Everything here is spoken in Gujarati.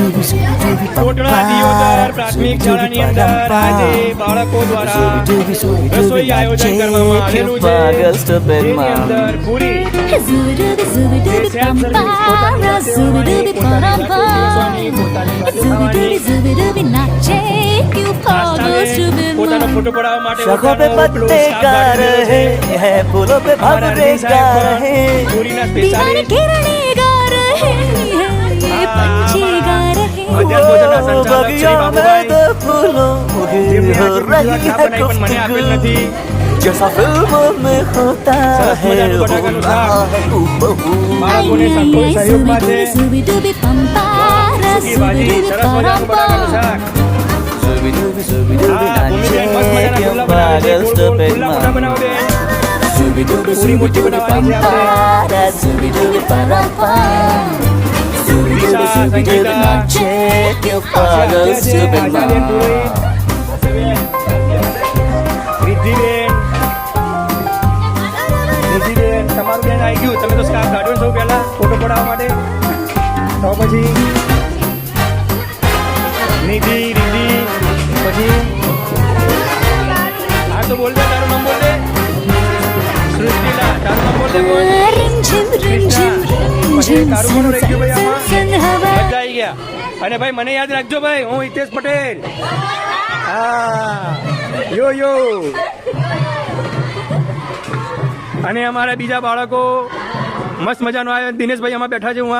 કોટડા દિયોદર પ્રાથમિક શાળાની અંદર આજે બાળકો દ્વારા રસોઈ આયોજન કરવામાં આવેલું છે જેની અંદર પૂરી પોતાનો ફોટો પડાવવા માટે शखों पे पत्ते गा रहे हैं, फूलों पे भंवरे गा रहे हैं, પૂરીના સ્પેશિયાલિસ્ટ वो बगिया में तो फूलों की हो रही है गुफ्तगू, जैसा फिल्मों में होता है हो रहा है हूबहू। બાળકોને સંતોષ સહયોગમાં છે સૂકી ભાજી સરસ મજાનું બટાકાનું શાક Shooby-dooby, shooby-dooby, હા ભૂમિબેન મસ્ત મજાના પુલ્લા બનાવે છે ગોળ ગોળ પુલ્લા મોટા બનાવો બેન Shooby-dooby, પૂરી મોટી બનાવવાની છે આપણે Shooby-dooby, pa-ra-pam. Shooby-dooby, shooby-dooby, nache, que pagal Ashaben પૂરી રિદ્ધિબેન તમારું બેન આવી ગયું તમે તો સ્કાર્ફ કાઢ્યો સૌ પહેલા ફોટો પડાવવા માટે તો પછી નિધિ રિદ્ધિ પછી હા તો બોલ દે તારું નામ બોલ દે સૃષ્ટિલા તારું નામ બોલ દે બોલ પછી તારું કોણ રહી ગયું ભાઈ આમાં બધા આવી ગયા અને ભાઈ મને યાદ રાખજો ભાઈ હું હિતેશ પટેલ હા યો અને અમારા બીજા બાળકો મસ્ત મજાનો આવ્યો દિનેશભાઈ આમાં બેઠા છે હું